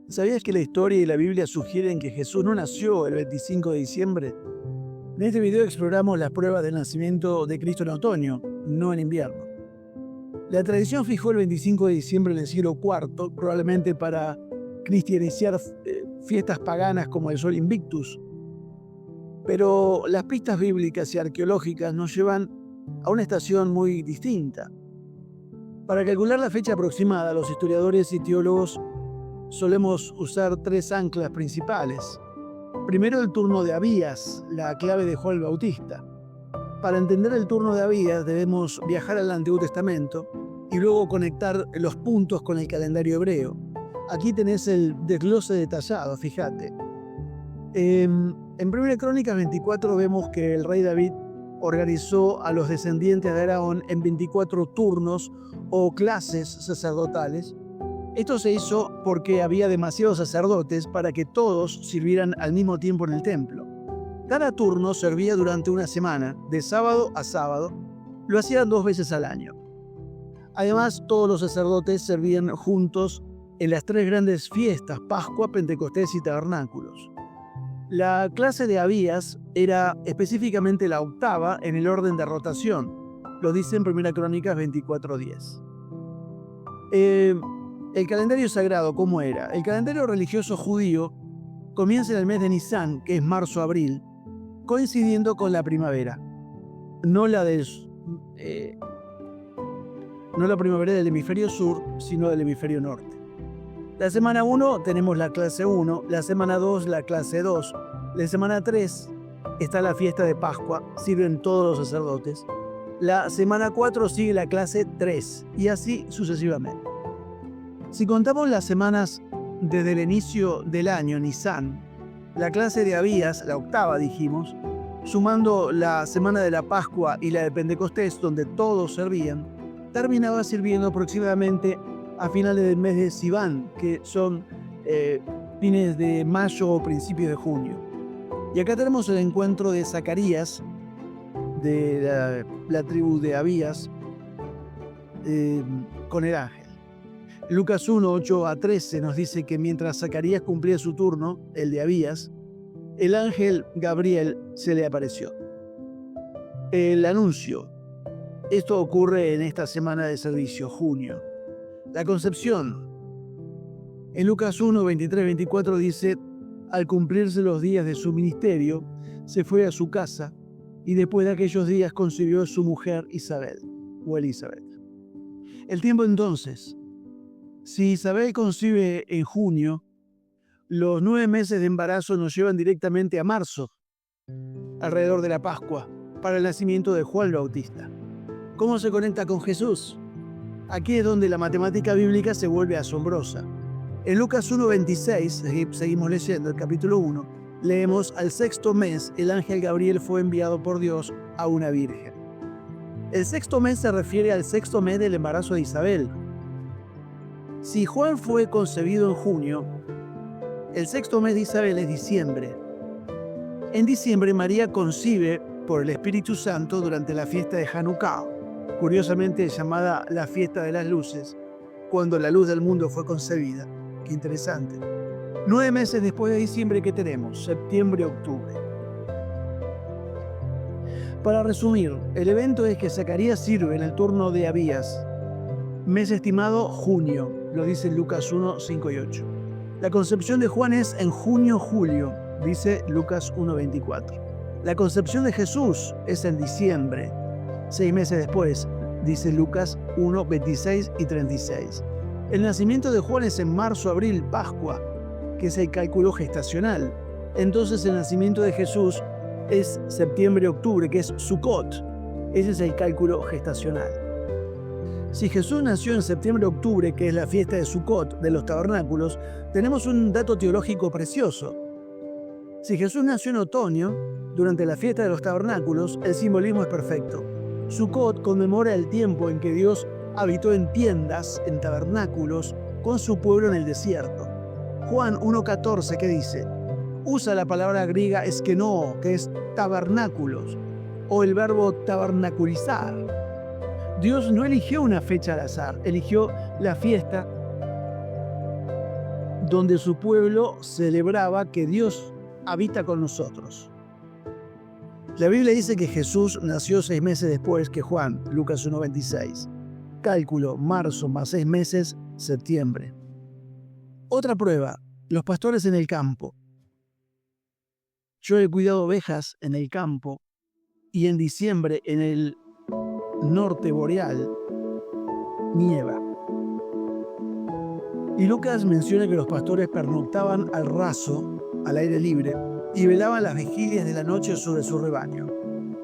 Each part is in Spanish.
¿Sabías que la historia y la Biblia sugieren que Jesús no nació el 25 de diciembre? En este video exploramos las pruebas del nacimiento de Cristo en otoño, no en invierno. La tradición fijó el 25 de diciembre en el siglo IV, probablemente para cristianizar fiestas paganas como el Sol Invictus. Pero las pistas bíblicas y arqueológicas nos llevan a una estación muy distinta. Para calcular la fecha aproximada, los historiadores y teólogos solemos usar tres anclas principales. Primero, el turno de Abías, la clave de Juan el Bautista. Para entender el turno de Abías debemos viajar al Antiguo Testamento y luego conectar los puntos con el calendario hebreo. Aquí tenés el desglose detallado, fíjate. En 1 Crónicas 24 vemos que el rey David organizó a los descendientes de Aarón en 24 turnos o clases sacerdotales. Esto se hizo porque había demasiados sacerdotes para que todos sirvieran al mismo tiempo en el templo. Cada turno servía durante una semana, de sábado a sábado. Lo hacían 2 veces al año. Además, todos los sacerdotes servían juntos en las 3 grandes fiestas, Pascua, Pentecostés y Tabernáculos. La clase de Abías era específicamente la octava en el orden de rotación. Lo dice en 1 Crónicas 24:10. El calendario sagrado, ¿cómo era? El calendario religioso judío comienza en el mes de Nisan, que es marzo-abril, coincidiendo con la primavera. No la primavera del hemisferio sur, sino del hemisferio norte. La semana 1 tenemos la clase 1, la semana 2 la clase 2, la semana 3 está la fiesta de Pascua, sirven todos los sacerdotes. La semana 4 sigue la clase 3 y así sucesivamente. Si contamos las semanas desde el inicio del año, Nisan, la clase de Abías, la octava dijimos, sumando la semana de la Pascua y la de Pentecostés, donde todos servían, terminaba sirviendo aproximadamente a finales del mes de Sivan, que son fines de mayo o principios de junio. Y acá tenemos el encuentro de Zacarías, de la tribu de Abías, con el ángel. Lucas 1, 8 a 13 nos dice que mientras Zacarías cumplía su turno, el de Abías, el ángel Gabriel se le apareció. El anuncio. Esto ocurre en esta semana de servicio, junio. La concepción. En Lucas 1, 23, 24 dice, al cumplirse los días de su ministerio, se fue a su casa y después de aquellos días concibió a su mujer Isabel, o Elizabeth. El tiempo entonces. Si Isabel concibe en junio, los 9 meses de embarazo nos llevan directamente a marzo, alrededor de la Pascua, para el nacimiento de Juan el Bautista. ¿Cómo se conecta con Jesús? Aquí es donde la matemática bíblica se vuelve asombrosa. En Lucas 1:26, seguimos leyendo el capítulo 1, leemos, al 6º mes el ángel Gabriel fue enviado por Dios a una virgen. El 6º mes se refiere al 6º mes del embarazo de Isabel. Si Juan fue concebido en junio, el 6º mes de Isabel es diciembre. En diciembre María concibe por el Espíritu Santo durante la fiesta de Hanukkah, curiosamente llamada la fiesta de las luces, cuando la luz del mundo fue concebida. Qué interesante. 9 meses después de diciembre, ¿qué tenemos? Septiembre-octubre. Para resumir, el evento es que Zacarías sirve en el turno de Abías. Mes estimado, junio, lo dice Lucas 1, 5 y 8. La concepción de Juan es en junio-julio, dice Lucas 1, 24. La concepción de Jesús es en diciembre, 6 meses después, dice Lucas 1, 26 y 36. El nacimiento de Juan es en marzo, abril, Pascua, que es el cálculo gestacional. Entonces el nacimiento de Jesús es septiembre-octubre, que es Sukkot. Ese es el cálculo gestacional. Si Jesús nació en septiembre-octubre, que es la fiesta de Sukkot, de los tabernáculos, tenemos un dato teológico precioso. Si Jesús nació en otoño, durante la fiesta de los tabernáculos, el simbolismo es perfecto. Sukkot conmemora el tiempo en que Dios habitó en tiendas, en tabernáculos, con su pueblo en el desierto. Juan 1:14, ¿qué dice? Usa la palabra griega eskenó, que es tabernáculos, o el verbo tabernaculizar. Dios no eligió una fecha al azar, eligió la fiesta donde su pueblo celebraba que Dios habita con nosotros. La Biblia dice que Jesús nació 6 meses después que Juan, Lucas 1:26. Cálculo, marzo más 6 meses, septiembre. Otra prueba, los pastores en el campo. Yo he cuidado ovejas en el campo y en diciembre en el norte boreal nieva. Y Lucas menciona que los pastores pernoctaban al raso, al aire libre, y velaban las vigilias de la noche sobre su rebaño.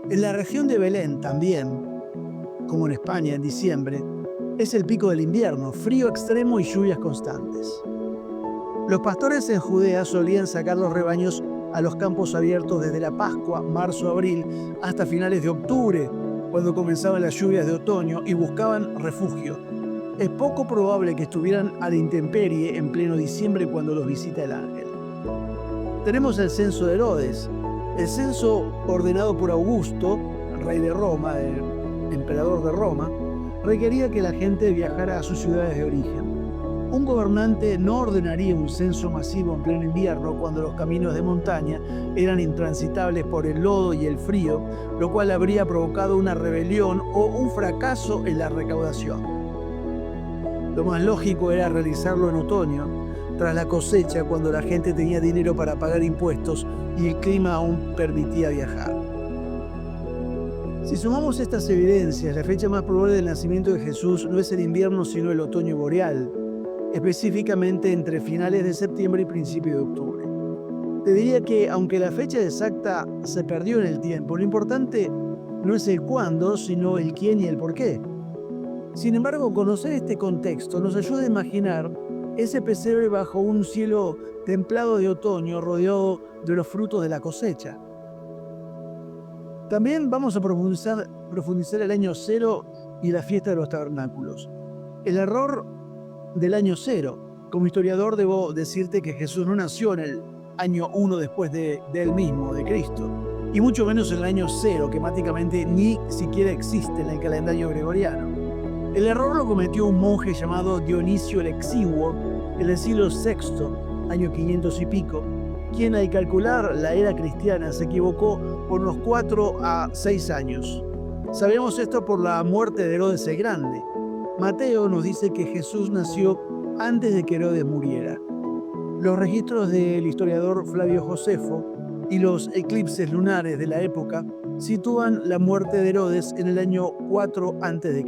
En la región de Belén también, como en España en diciembre, es el pico del invierno, frío extremo y lluvias constantes. Los pastores en Judea solían sacar los rebaños a los campos abiertos desde la Pascua, marzo-abril, hasta finales de octubre, cuando comenzaban las lluvias de otoño y buscaban refugio. Es poco probable que estuvieran a la intemperie en pleno diciembre cuando los visita el ángel. Tenemos el censo de Herodes. El censo ordenado por Augusto, rey de Roma, el emperador de Roma, requería que la gente viajara a sus ciudades de origen. Un gobernante no ordenaría un censo masivo en pleno invierno cuando los caminos de montaña eran intransitables por el lodo y el frío, lo cual habría provocado una rebelión o un fracaso en la recaudación. Lo más lógico era realizarlo en otoño, tras la cosecha, cuando la gente tenía dinero para pagar impuestos y el clima aún permitía viajar. Si sumamos estas evidencias, la fecha más probable del nacimiento de Jesús no es el invierno sino el otoño boreal, específicamente entre finales de septiembre y principios de octubre. Te diría que, aunque la fecha exacta se perdió en el tiempo, lo importante no es el cuándo, sino el quién y el por qué. Sin embargo, conocer este contexto nos ayuda a imaginar ese pesebre bajo un cielo templado de otoño rodeado de los frutos de la cosecha. También vamos a profundizar el año cero y la fiesta de los tabernáculos. El error del año cero. Como historiador debo decirte que Jesús no nació en el año 1 después de él mismo, de Cristo, y mucho menos en el año cero, que prácticamente ni siquiera existe en el calendario gregoriano. El error lo cometió un monje llamado Dionisio el Exiguo en el siglo VI, año 500 y pico, quien al calcular la era cristiana se equivocó por unos 4 a 6 años. Sabemos esto por la muerte de Herodes el Grande. Mateo nos dice que Jesús nació antes de que Herodes muriera. Los registros del historiador Flavio Josefo y los eclipses lunares de la época sitúan la muerte de Herodes en el año 4 a.C.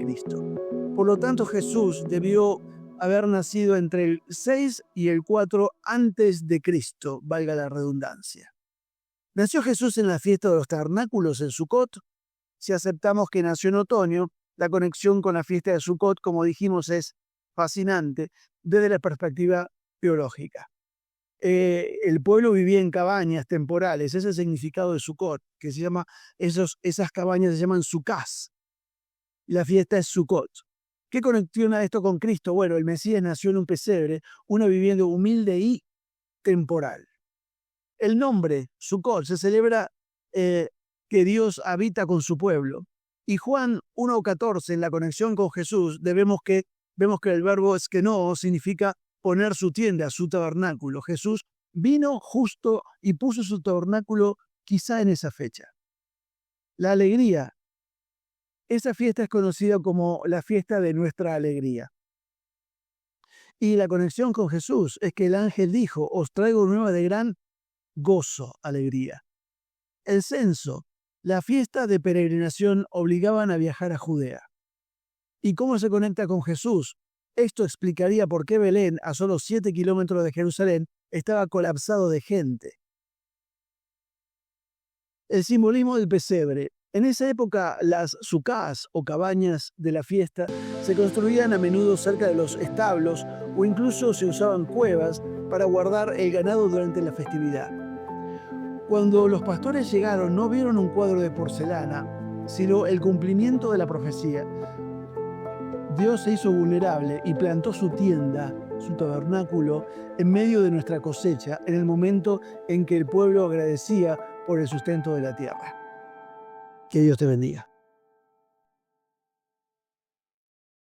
Por lo tanto, Jesús debió haber nacido entre el 6 y el 4 a.C., valga la redundancia. ¿Nació Jesús en la fiesta de los tabernáculos en Sucot? Si aceptamos que nació en otoño, la conexión con la fiesta de Sucot, como dijimos, es fascinante desde la perspectiva teológica. El pueblo vivía en cabañas temporales, ese es el significado de Sucot, que se llama, esas cabañas se llaman Sucás. La fiesta es Sucot. ¿Qué conexiona esto con Cristo? Bueno, el Mesías nació en un pesebre, una vivienda humilde y temporal. El nombre, Sucot, se celebra que Dios habita con su pueblo. Y Juan 1:14, en la conexión con Jesús, vemos que el verbo eskenoo significa poner su tienda, su tabernáculo. Jesús vino justo y puso su tabernáculo quizá en esa fecha. La alegría. Esa fiesta es conocida como la fiesta de nuestra alegría. Y la conexión con Jesús es que el ángel dijo: os traigo nueva de gran gozo, alegría. El censo, la fiesta de peregrinación obligaban a viajar a Judea. ¿Y cómo se conecta con Jesús? Esto explicaría por qué Belén, a solo 7 kilómetros de Jerusalén, estaba colapsado de gente. El simbolismo del pesebre. En esa época, las sucás o cabañas de la fiesta se construían a menudo cerca de los establos o incluso se usaban cuevas para guardar el ganado durante la festividad. Cuando los pastores llegaron, no vieron un cuadro de porcelana, sino el cumplimiento de la profecía. Dios se hizo vulnerable y plantó su tienda, su tabernáculo, en medio de nuestra cosecha, en el momento en que el pueblo agradecía por el sustento de la tierra. Que Dios te bendiga.